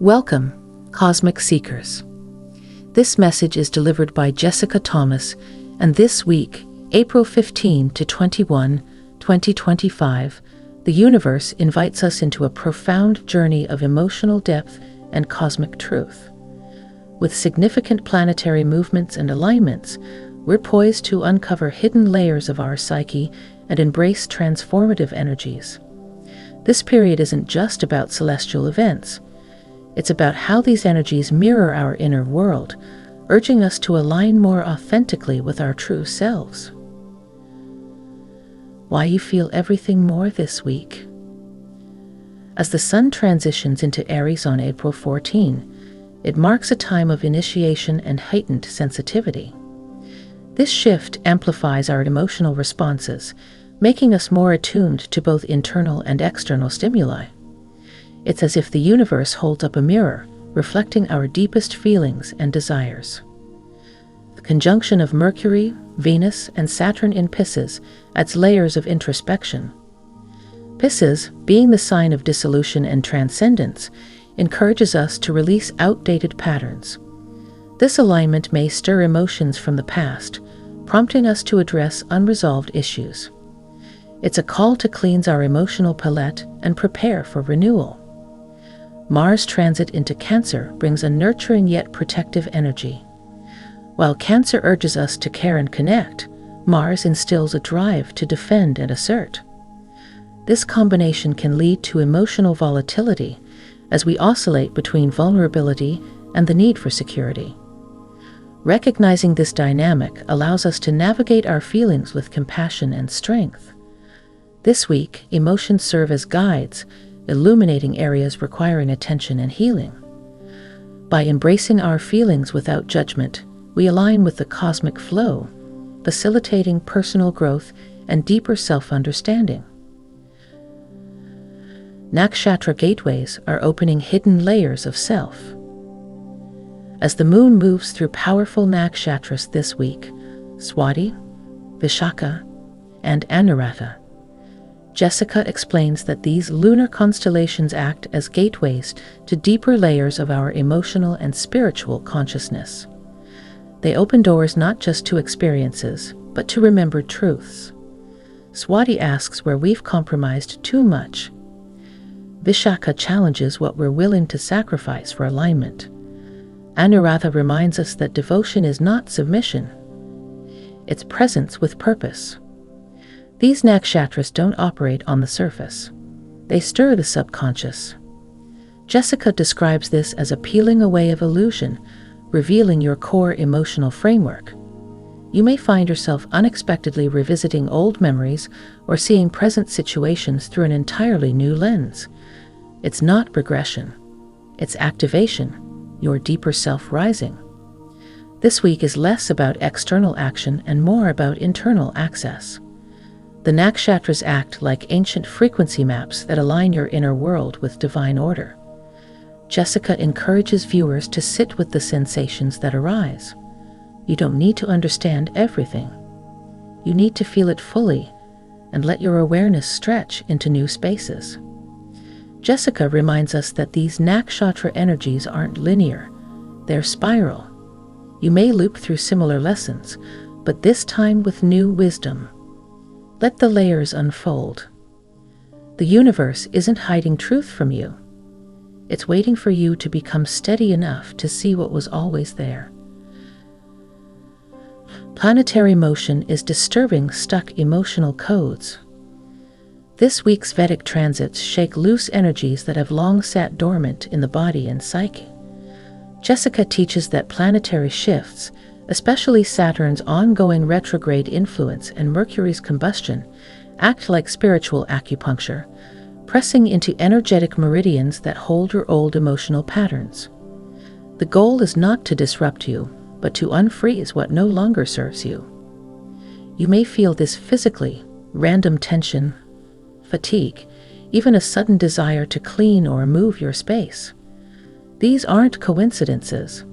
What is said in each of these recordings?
Welcome, Cosmic Seekers. This message is delivered by Jessica Thomas, and this week, April 15 to 21, 2025, the universe invites us into a profound journey of emotional depth and cosmic truth. With significant planetary movements and alignments, we're poised to uncover hidden layers of our psyche and embrace transformative energies. This period isn't just about celestial events. It's about how these energies mirror our inner world, urging us to align more authentically with our true selves. Why you feel everything more this week? As the sun transitions into Aries on April 14, it marks a time of initiation and heightened sensitivity. This shift amplifies our emotional responses, making us more attuned to both internal and external stimuli. It's as if the universe holds up a mirror, reflecting our deepest feelings and desires. The conjunction of Mercury, Venus, and Saturn in Pisces adds layers of introspection. Pisces, being the sign of dissolution and transcendence, encourages us to release outdated patterns. This alignment may stir emotions from the past, prompting us to address unresolved issues. It's a call to cleanse our emotional palette and prepare for renewal. Mars transit into Cancer brings a nurturing yet protective energy. While Cancer urges us to care and connect, Mars instills a drive to defend and assert. This combination can lead to emotional volatility as we oscillate between vulnerability and the need for security. Recognizing this dynamic allows us to navigate our feelings with compassion and strength. This week, emotions serve as guides, illuminating areas requiring attention and healing. By embracing our feelings without judgment, we align with the cosmic flow, facilitating personal growth and deeper self-understanding. Nakshatra gateways are opening hidden layers of self. As the moon moves through powerful nakshatras this week, Swati, Vishaka, and Anuradha, Jessica explains that these lunar constellations act as gateways to deeper layers of our emotional and spiritual consciousness. They open doors not just to experiences, but to remembered truths. Swati asks where we've compromised too much. Vishaka challenges what we're willing to sacrifice for alignment. Anuradha reminds us that devotion is not submission. It's presence with purpose. These nakshatras don't operate on the surface. They stir the subconscious. Jessica describes this as a peeling away of illusion, revealing your core emotional framework. You may find yourself unexpectedly revisiting old memories or seeing present situations through an entirely new lens. It's not regression. It's activation, your deeper self rising. This week is less about external action and more about internal access. The nakshatras act like ancient frequency maps that align your inner world with divine order. Jessica encourages viewers to sit with the sensations that arise. You don't need to understand everything. You need to feel it fully and let your awareness stretch into new spaces. Jessica reminds us that these nakshatra energies aren't linear. They're spiral. You may loop through similar lessons, but this time with new wisdom. Let the layers unfold. The universe isn't hiding truth from you. It's waiting for you to become steady enough to see what was always there. Planetary motion is disturbing stuck emotional codes. This week's Vedic transits shake loose energies that have long sat dormant in the body and psyche. Jessica teaches that planetary shifts, especially Saturn's ongoing retrograde influence and Mercury's combustion, act like spiritual acupuncture, pressing into energetic meridians that hold your old emotional patterns. The goal is not to disrupt you, but to unfreeze what no longer serves you. You may feel this physically, random tension, fatigue, even a sudden desire to clean or move your space. These aren't coincidences.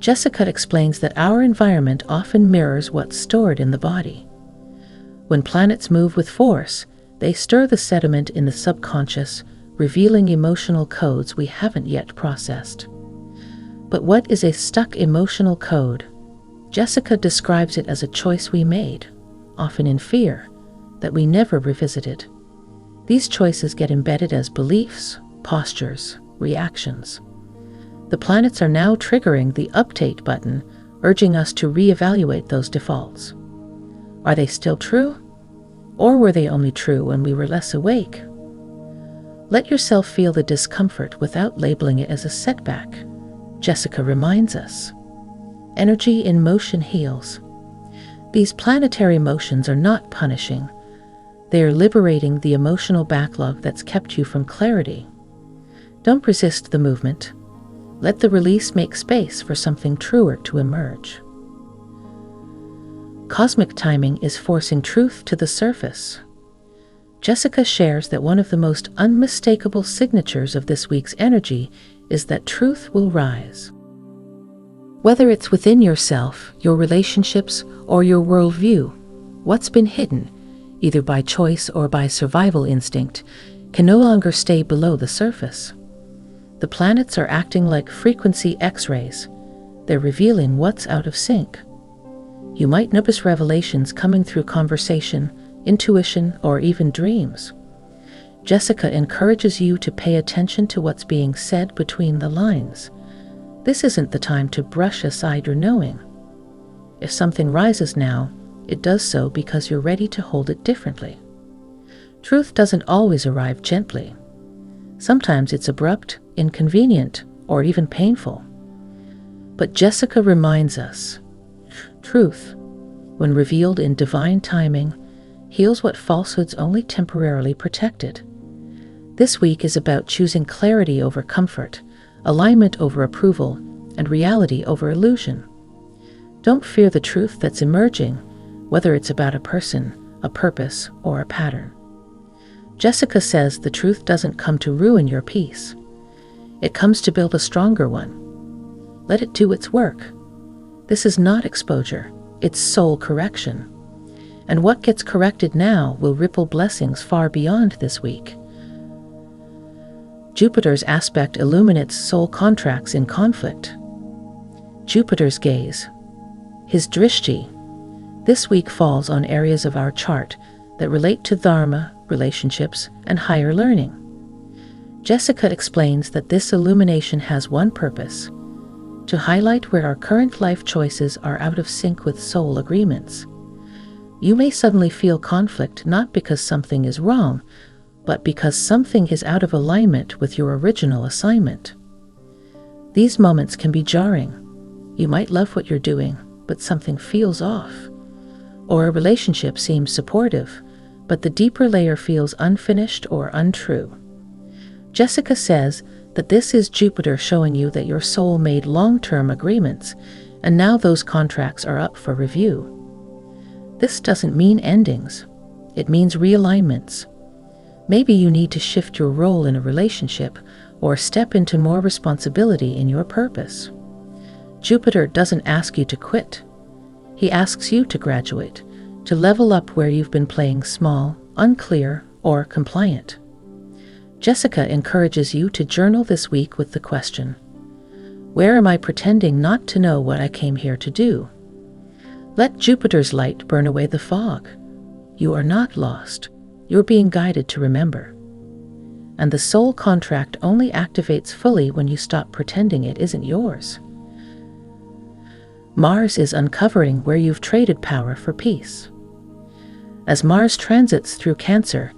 Jessica explains that our environment often mirrors what's stored in the body. When planets move with force, they stir the sediment in the subconscious, revealing emotional codes we haven't yet processed. But what is a stuck emotional code? Jessica describes it as a choice we made, often in fear, that we never revisited. These choices get embedded as beliefs, postures, reactions. The planets are now triggering the update button, urging us to reevaluate those defaults. Are they still true? Or were they only true when we were less awake? Let yourself feel the discomfort without labeling it as a setback. Jessica reminds us. Energy in motion heals. These planetary motions are not punishing. They are liberating the emotional backlog that's kept you from clarity. Don't resist the movement. Let the release make space for something truer to emerge. Cosmic timing is forcing truth to the surface. Jessica shares that one of the most unmistakable signatures of this week's energy is that truth will rise. Whether it's within yourself, your relationships, or your worldview, what's been hidden, either by choice or by survival instinct, can no longer stay below the surface. The planets are acting like frequency X-rays. They're revealing what's out of sync. You might notice revelations coming through conversation, intuition, or even dreams. Jessica encourages you to pay attention to what's being said between the lines. This isn't the time to brush aside your knowing. If something rises now, it does so because you're ready to hold it differently. Truth doesn't always arrive gently. Sometimes it's abrupt, inconvenient, or even painful. But Jessica reminds us, truth, when revealed in divine timing, heals what falsehoods only temporarily protected. This week is about choosing clarity over comfort, alignment over approval, and reality over illusion. Don't fear the truth that's emerging, whether it's about a person, a purpose, or a pattern. Jessica says the truth doesn't come to ruin your peace. It comes to build a stronger one. Let it do its work. This is not exposure, it's soul correction. And what gets corrected now will ripple blessings far beyond this week. Jupiter's aspect illuminates soul contracts in conflict. Jupiter's gaze, his drishti, this week falls on areas of our chart that relate to dharma, relationships, and higher learning. Jessica explains that this illumination has one purpose: to highlight where our current life choices are out of sync with soul agreements. You may suddenly feel conflict not because something is wrong, but because something is out of alignment with your original assignment. These moments can be jarring. You might love what you're doing, but something feels off. Or a relationship seems supportive, but the deeper layer feels unfinished or untrue. Jessica says that this is Jupiter showing you that your soul made long-term agreements, and now those contracts are up for review. This doesn't mean endings. It means realignments. Maybe you need to shift your role in a relationship or step into more responsibility in your purpose. Jupiter doesn't ask you to quit. He asks you to graduate, to level up where you've been playing small, unclear, or compliant. Jessica encourages you to journal this week with the question, where am I pretending not to know what I came here to do? Let Jupiter's light burn away the fog. You are not lost. You're being guided to remember. And the soul contract only activates fully when you stop pretending it isn't yours. Mars is uncovering where you've traded power for peace. As Mars transits through Cancer,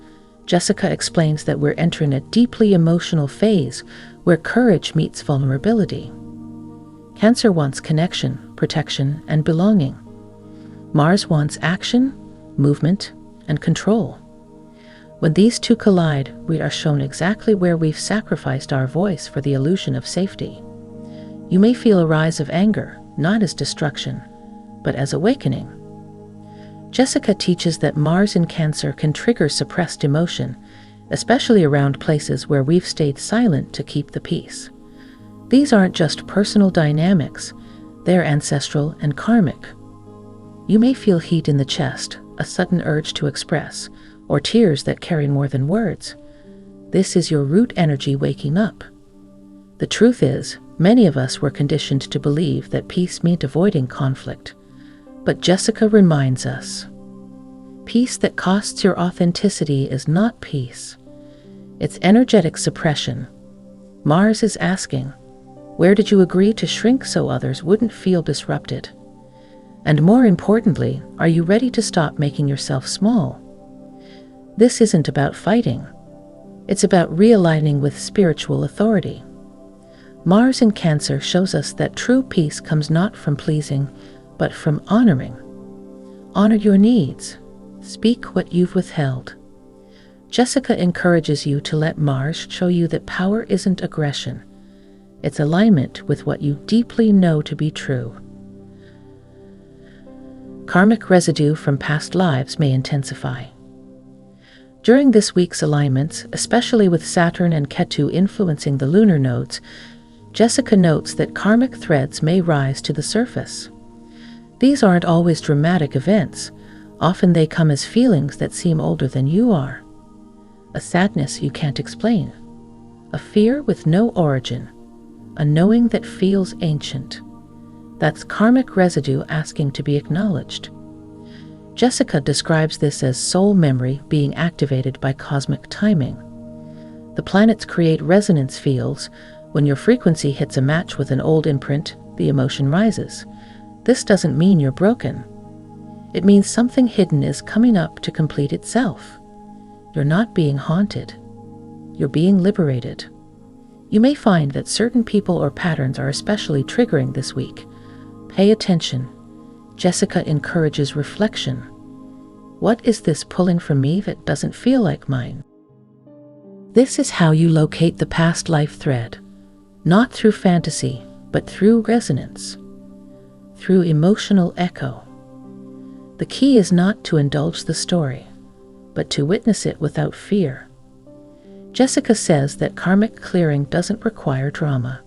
Jessica explains that we're entering a deeply emotional phase where courage meets vulnerability. Cancer wants connection, protection, and belonging. Mars wants action, movement, and control. When these two collide, we are shown exactly where we've sacrificed our voice for the illusion of safety. You may feel a rise of anger, not as destruction, but as awakening. Jessica teaches that Mars in Cancer can trigger suppressed emotion, especially around places where we've stayed silent to keep the peace. These aren't just personal dynamics, they're ancestral and karmic. You may feel heat in the chest, a sudden urge to express, or tears that carry more than words. This is your root energy waking up. The truth is, many of us were conditioned to believe that peace meant avoiding conflict. But Jessica reminds us, peace that costs your authenticity is not peace. It's energetic suppression. Mars is asking, where did you agree to shrink so others wouldn't feel disrupted? And more importantly, are you ready to stop making yourself small? This isn't about fighting. It's about realigning with spiritual authority. Mars in Cancer shows us that true peace comes not from pleasing, but from honoring. Honor your needs. Speak what you've withheld. Jessica encourages you to let Mars show you that power isn't aggression. It's alignment with what you deeply know to be true. Karmic residue from past lives may intensify. During this week's alignments, especially with Saturn and Ketu influencing the lunar nodes, Jessica notes that karmic threads may rise to the surface. These aren't always dramatic events. Often they come as feelings that seem older than you are. A sadness you can't explain. A fear with no origin. A knowing that feels ancient. That's karmic residue asking to be acknowledged. Jessica describes this as soul memory being activated by cosmic timing. The planets create resonance fields. When your frequency hits a match with an old imprint, the emotion rises. This doesn't mean you're broken. It means something hidden is coming up to complete itself. You're not being haunted. You're being liberated. You may find that certain people or patterns are especially triggering this week. Pay attention. Jessica encourages reflection. What is this pulling from me that doesn't feel like mine? This is how you locate the past life thread. Not through fantasy, but through resonance. Through emotional echo. The key is not to indulge the story, but to witness it without fear. Jessica says that karmic clearing doesn't require drama.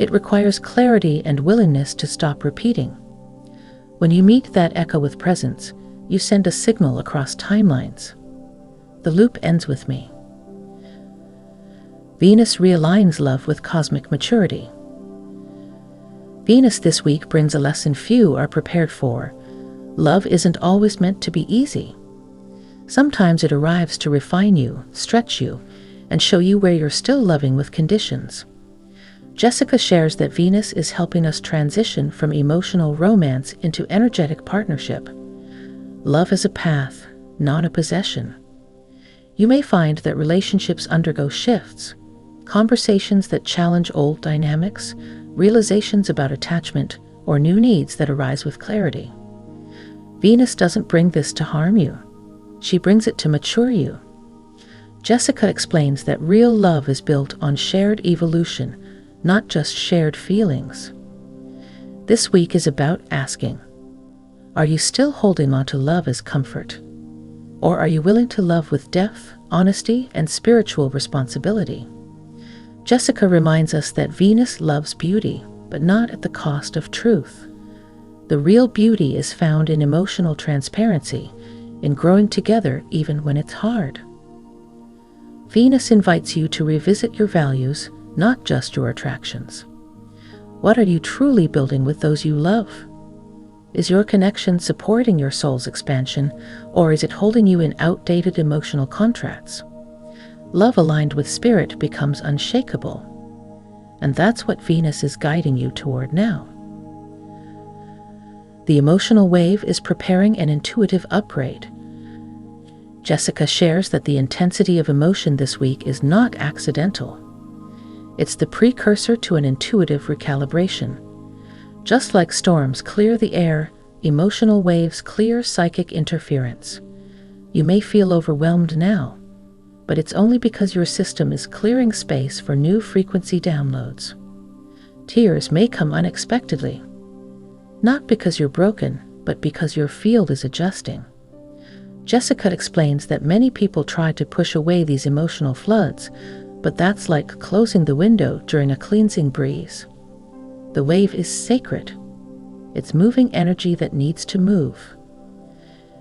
It requires clarity and willingness to stop repeating. When you meet that echo with presence, you send a signal across timelines. The loop ends with me. Venus realigns love with cosmic maturity. Venus this week brings a lesson few are prepared for. Love isn't always meant to be easy. Sometimes it arrives to refine you, stretch you, and show you where you're still loving with conditions. Jessica shares that Venus is helping us transition from emotional romance into energetic partnership. Love is a path, not a possession. You may find that relationships undergo shifts, conversations that challenge old dynamics, realizations about attachment, or new needs that arise with clarity. Venus doesn't bring this to harm you. She brings it to mature you. Jessica explains that real love is built on shared evolution, not just shared feelings. This week is about asking, are you still holding on to love as comfort? Or are you willing to love with depth, honesty, and spiritual responsibility? Jessica reminds us that Venus loves beauty, but not at the cost of truth. The real beauty is found in emotional transparency, in growing together even when it's hard. Venus invites you to revisit your values, not just your attractions. What are you truly building with those you love? Is your connection supporting your soul's expansion, or is it holding you in outdated emotional contracts? Love aligned with spirit becomes unshakable, and that's what Venus is guiding you toward now. The emotional wave is preparing an intuitive upgrade. Jessica shares that the intensity of emotion this week is not accidental. It's the precursor to an intuitive recalibration. Just like storms clear the air, emotional waves clear psychic interference. You may feel overwhelmed now, but it's only because your system is clearing space for new frequency downloads. Tears may come unexpectedly, not because you're broken, but because your field is adjusting. Jessica explains that many people try to push away these emotional floods, but that's like closing the window during a cleansing breeze. The wave is sacred. It's moving energy that needs to move.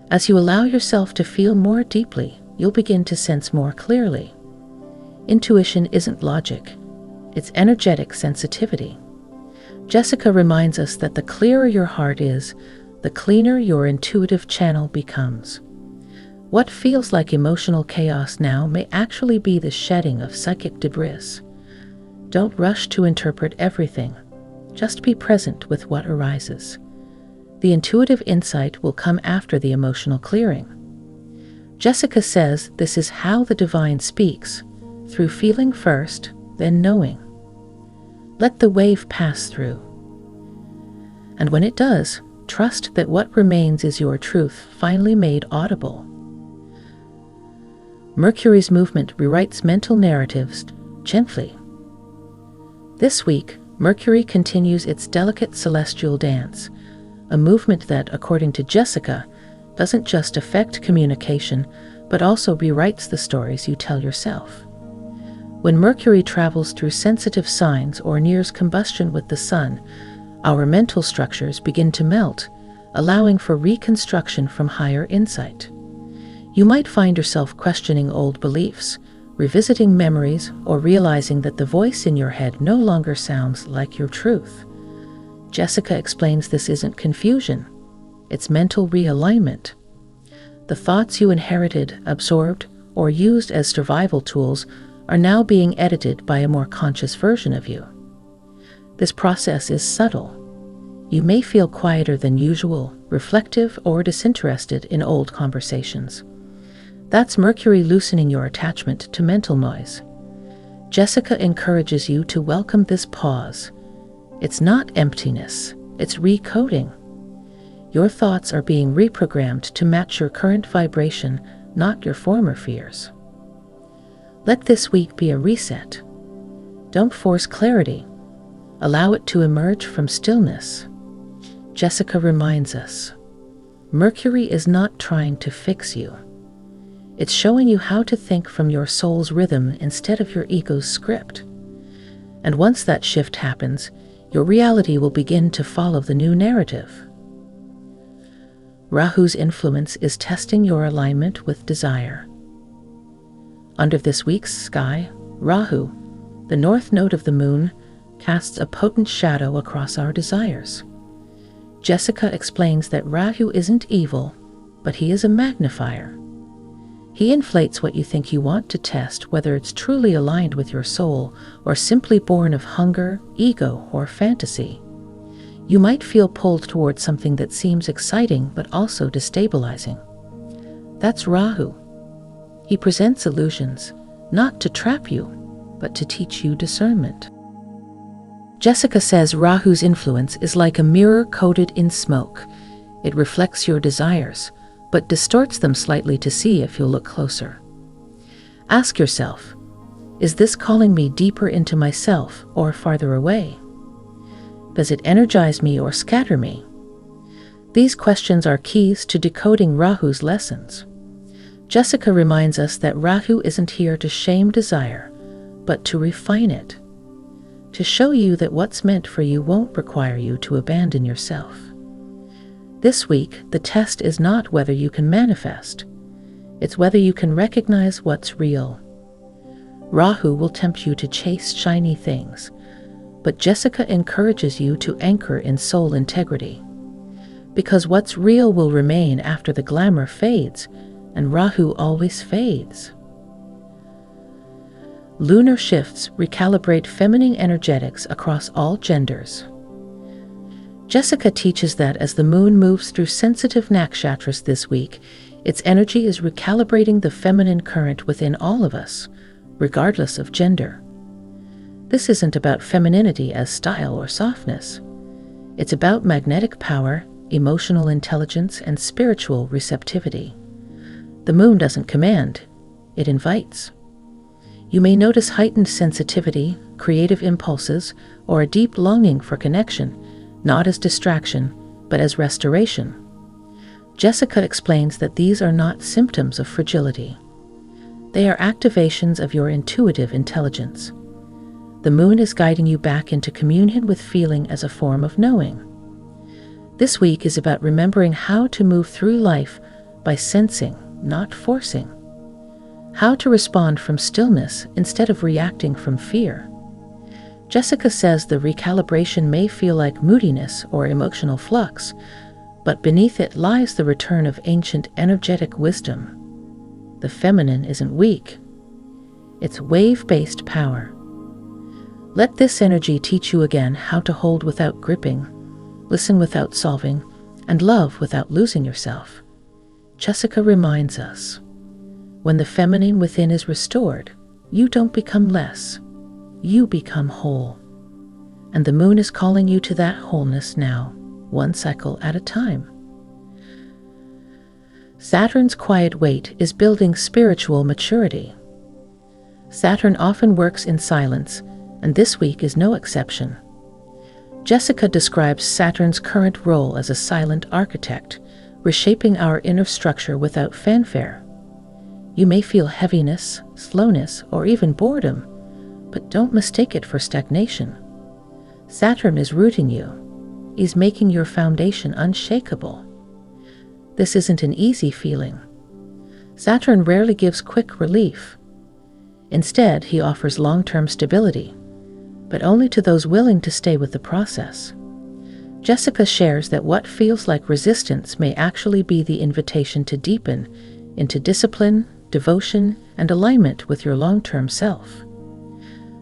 As you allow yourself to feel more deeply, you'll begin to sense more clearly. Intuition isn't logic, it's energetic sensitivity. Jessica reminds us that the clearer your heart is, the cleaner your intuitive channel becomes. What feels like emotional chaos now may actually be the shedding of psychic debris. Don't rush to interpret everything. Just be present with what arises. The intuitive insight will come after the emotional clearing. Jessica says this is how the divine speaks, through feeling first, then knowing. Let the wave pass through. And when it does, trust that what remains is your truth finally made audible. Mercury's movement rewrites mental narratives gently. This week, Mercury continues its delicate celestial dance, a movement that, according to Jessica, doesn't just affect communication, but also rewrites the stories you tell yourself. When Mercury travels through sensitive signs or nears combustion with the Sun, our mental structures begin to melt, allowing for reconstruction from higher insight. You might find yourself questioning old beliefs, revisiting memories, or realizing that the voice in your head no longer sounds like your truth. Jessica explains this isn't confusion, it's mental realignment. The thoughts you inherited, absorbed, or used as survival tools are now being edited by a more conscious version of you. This process is subtle. You may feel quieter than usual, reflective, or disinterested in old conversations. That's Mercury loosening your attachment to mental noise. Jessica encourages you to welcome this pause. It's not emptiness, it's recoding. Your thoughts are being reprogrammed to match your current vibration, not your former fears. Let this week be a reset. Don't force clarity. Allow it to emerge from stillness. Jessica reminds us, Mercury is not trying to fix you. It's showing you how to think from your soul's rhythm instead of your ego's script. And once that shift happens, your reality will begin to follow the new narrative. Rahu's influence is testing your alignment with desire. Under this week's sky, Rahu, the north node of the moon, casts a potent shadow across our desires. Jessica explains that Rahu isn't evil, but he is a magnifier. He inflates what you think you want to test, whether it's truly aligned with your soul or simply born of hunger, ego, or fantasy. You might feel pulled towards something that seems exciting but also destabilizing. That's Rahu. He presents illusions, not to trap you, but to teach you discernment. Jessica says Rahu's influence is like a mirror coated in smoke. It reflects your desires, but distorts them slightly to see if you'll look closer. Ask yourself, is this calling me deeper into myself or farther away? Does it energize me or scatter me? These questions are keys to decoding Rahu's lessons. Jessica reminds us that Rahu isn't here to shame desire, but to refine it, to show you that what's meant for you won't require you to abandon yourself. This week, the test is not whether you can manifest. It's whether you can recognize what's real. Rahu will tempt you to chase shiny things, but Jessica encourages you to anchor in soul integrity. Because what's real will remain after the glamour fades, and Rahu always fades. Lunar shifts recalibrate feminine energetics across all genders. Jessica teaches that as the moon moves through sensitive nakshatras this week, its energy is recalibrating the feminine current within all of us, regardless of gender. This isn't about femininity as style or softness. It's about magnetic power, emotional intelligence, and spiritual receptivity. The moon doesn't command, it invites. You may notice heightened sensitivity, creative impulses, or a deep longing for connection, not as distraction, but as restoration. Jessica explains that these are not symptoms of fragility. They are activations of your intuitive intelligence. The moon is guiding you back into communion with feeling as a form of knowing. This week is about remembering how to move through life by sensing, not forcing. how to respond from stillness instead of reacting from fear. Jessica says the recalibration may feel like moodiness or emotional flux, but beneath it lies the return of ancient energetic wisdom. The feminine isn't weak. It's wave-based power. Let this energy teach you again how to hold without gripping, listen without solving, and love without losing yourself. Jessica reminds us, when the feminine within is restored, you don't become less, you become whole. And the moon is calling you to that wholeness now, one cycle at a time. Saturn's quiet wait is building spiritual maturity. Saturn often works in silence, and this week is no exception. Jessica describes Saturn's current role as a silent architect, reshaping our inner structure without fanfare. You may feel heaviness, slowness, or even boredom, but don't mistake it for stagnation. Saturn is rooting you. He's making your foundation unshakable. This isn't an easy feeling. Saturn rarely gives quick relief. Instead, he offers long-term stability, but only to those willing to stay with the process. Jessica shares that what feels like resistance may actually be the invitation to deepen into discipline, devotion, and alignment with your long-term self.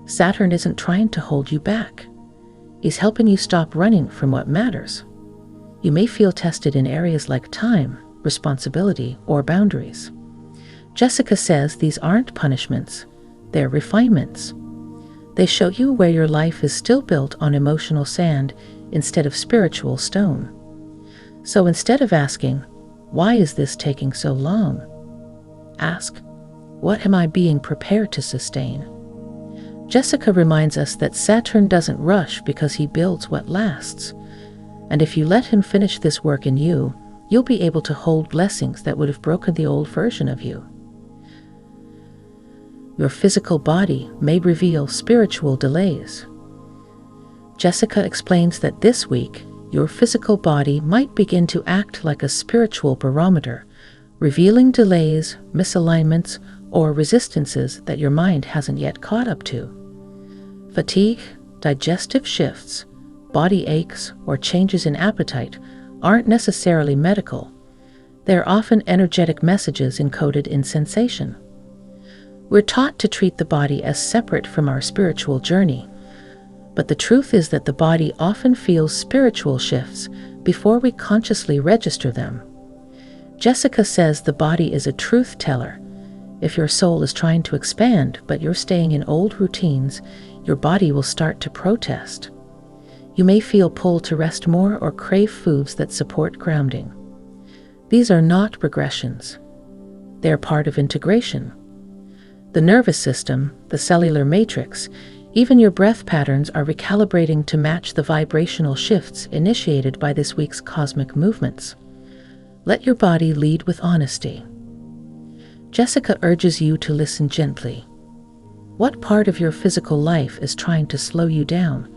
Saturn isn't trying to hold you back. He's helping you stop running from what matters. You may feel tested in areas like time, responsibility, or boundaries. Jessica says these aren't punishments, they're refinements. They show you where your life is still built on emotional sand instead of spiritual stone. So instead of asking, "Why is this taking so long?" ask, "What am I being prepared to sustain?" Jessica reminds us that Saturn doesn't rush because he builds what lasts. And if you let him finish this work in you, you'll be able to hold blessings that would have broken the old version of you. Your physical body may reveal spiritual delays. Jessica explains that this week, your physical body might begin to act like a spiritual barometer, revealing delays, misalignments, or resistances that your mind hasn't yet caught up to. Fatigue, digestive shifts, body aches, or changes in appetite aren't necessarily medical. They're often energetic messages encoded in sensation. We're taught to treat the body as separate from our spiritual journey, but the truth is that the body often feels spiritual shifts before we consciously register them. Jessica says the body is a truth teller. If your soul is trying to expand but you're staying in old routines, your body will start to protest. You may feel pulled to rest more or crave foods that support grounding. These are not regressions. They're part of integration. The nervous system, the cellular matrix, even your breath patterns are recalibrating to match the vibrational shifts initiated by this week's cosmic movements. Let your body lead with honesty. Jessica urges you to listen gently. What part of your physical life is trying to slow you down,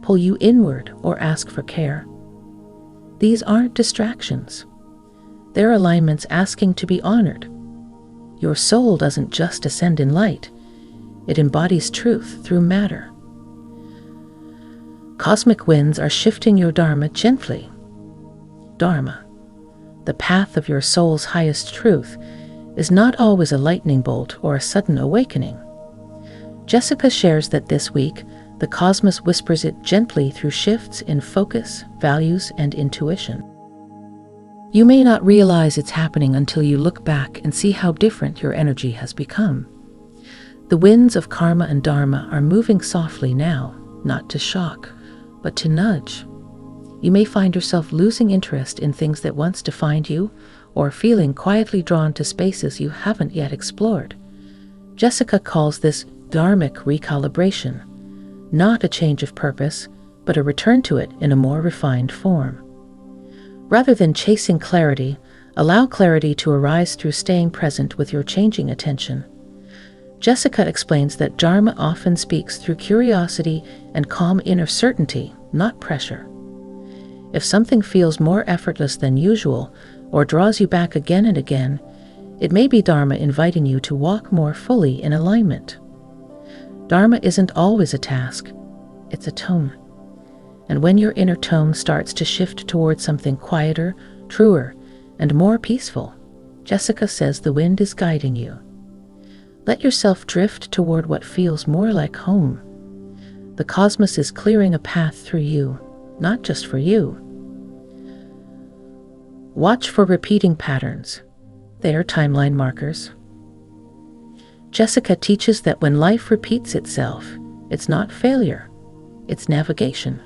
pull you inward, or ask for care? These aren't distractions. They're alignments asking to be honored. Your soul doesn't just ascend in light. It embodies truth through matter. Cosmic winds are shifting your dharma gently. Dharma, the path of your soul's highest truth, is not always a lightning bolt or a sudden awakening. Jessica shares that this week, the cosmos whispers it gently through shifts in focus, values, and intuition. You may not realize it's happening until you look back and see how different your energy has become. The winds of karma and dharma are moving softly now, not to shock, but to nudge. You may find yourself losing interest in things that once defined you, or feeling quietly drawn to spaces you haven't yet explored. Jessica calls this dharmic recalibration, not a change of purpose, but a return to it in a more refined form. Rather than chasing clarity, allow clarity to arise through staying present with your changing attention. Jessica explains that dharma often speaks through curiosity and calm inner certainty, not pressure. If something feels more effortless than usual, or draws you back again and again, It may be Dharma inviting you to walk more fully in alignment. Dharma isn't always a task, it's a tone. And when your inner tone starts to shift towards something quieter, truer, and more peaceful, Jessica says the wind is guiding you. Let yourself drift toward what feels more like home. The cosmos is clearing a path through you, not just for you. Watch for repeating patterns. They are timeline markers. Jessica teaches that when life repeats itself, it's not failure, it's navigation.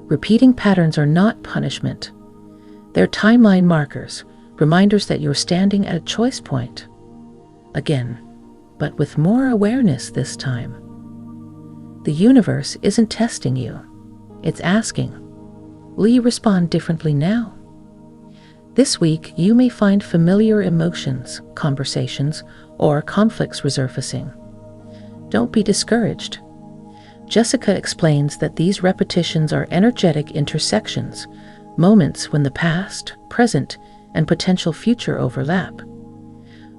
Repeating patterns are not punishment. They're timeline markers, reminders that you're standing at a choice point. Again, but with more awareness this time. The universe isn't testing you. It's asking, will you respond differently now? This week, you may find familiar emotions, conversations, or conflicts resurfacing. Don't be discouraged. Jessica explains that these repetitions are energetic intersections, moments when the past, present, and potential future overlap.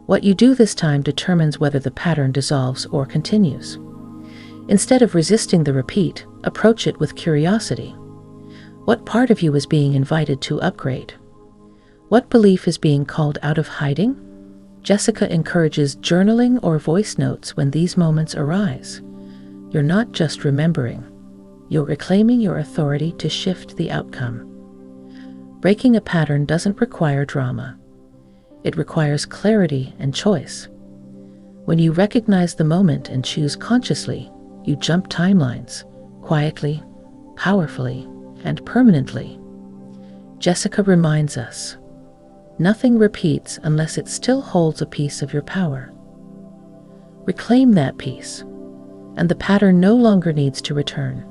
What you do this time determines whether the pattern dissolves or continues. Instead of resisting the repeat, approach it with curiosity. What part of you is being invited to upgrade? What belief is being called out of hiding? Jessica encourages journaling or voice notes when these moments arise. You're not just remembering, you're reclaiming your authority to shift the outcome. Breaking a pattern doesn't require drama. It requires clarity and choice. When you recognize the moment and choose consciously, you jump timelines, quietly, powerfully, and permanently. Jessica reminds us, nothing repeats unless it still holds a piece of your power. Reclaim that piece, and the pattern no longer needs to return.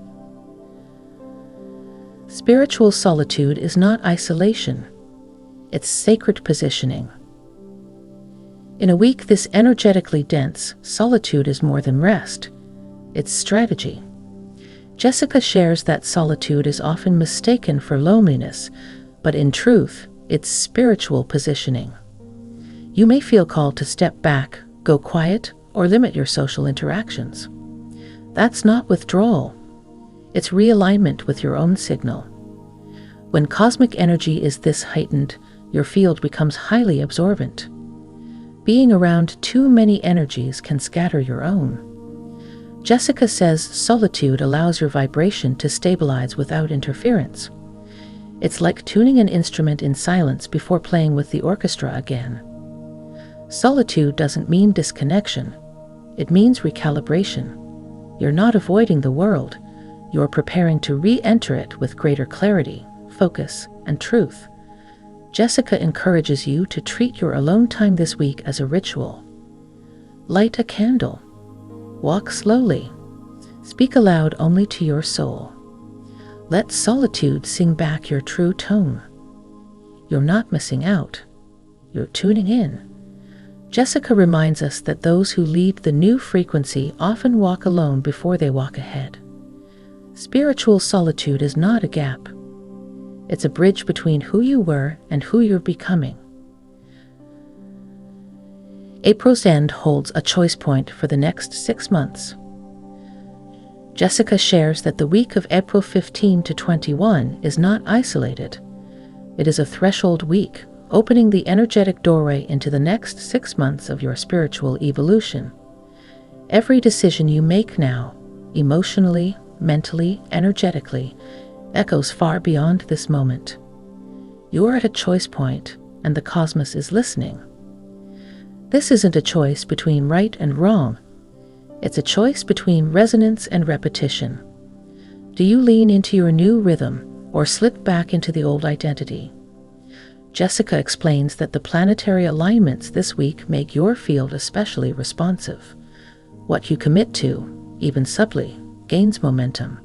Spiritual solitude is not isolation, it's sacred positioning. In a week this energetically dense, solitude is more than rest, it's strategy. Jessica shares that solitude is often mistaken for loneliness, but in truth, it's spiritual positioning. You may feel called to step back, go quiet, or limit your social interactions. That's not withdrawal. It's realignment with your own signal. When cosmic energy is this heightened, your field becomes highly absorbent. Being around too many energies can scatter your own. Jessica says solitude allows your vibration to stabilize without interference. It's like tuning an instrument in silence before playing with the orchestra again. Solitude doesn't mean disconnection. It means recalibration. You're not avoiding the world. You're preparing to re-enter it with greater clarity, focus, and truth. Jessica encourages you to treat your alone time this week as a ritual. Light a candle. Walk slowly. Speak aloud only to your soul. Let solitude sing back your true tone. You're not missing out. You're tuning in. Jessica reminds us that those who lead the new frequency often walk alone before they walk ahead. Spiritual solitude is not a gap. It's a bridge between who you were and who you're becoming. April's end holds a choice point for the next 6 months. Jessica shares that the week of April 15 to 21 is not isolated. It is a threshold week, opening the energetic doorway into the next 6 months of your spiritual evolution. Every decision you make now, emotionally, mentally, energetically, echoes far beyond this moment. You are at a choice point, and the cosmos is listening. This isn't a choice between right and wrong. It's a choice between resonance and repetition. Do you lean into your new rhythm or slip back into the old identity? Jessica explains that the planetary alignments this week make your field especially responsive. What you commit to, even subtly, gains momentum.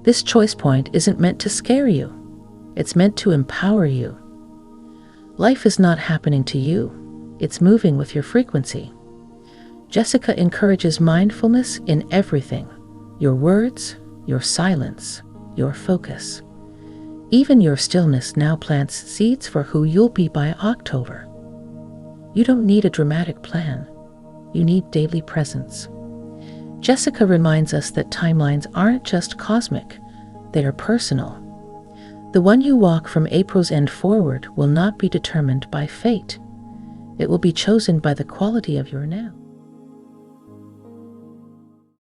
This choice point isn't meant to scare you. It's meant to empower you. Life is not happening to you. It's moving with your frequency. Jessica encourages mindfulness in everything. Your words, your silence, your focus. Even your stillness now plants seeds for who you'll be by October. You don't need a dramatic plan. You need daily presence. Jessica reminds us that timelines aren't just cosmic, they are personal. The one you walk from April's end forward will not be determined by fate. It will be chosen by the quality of your now.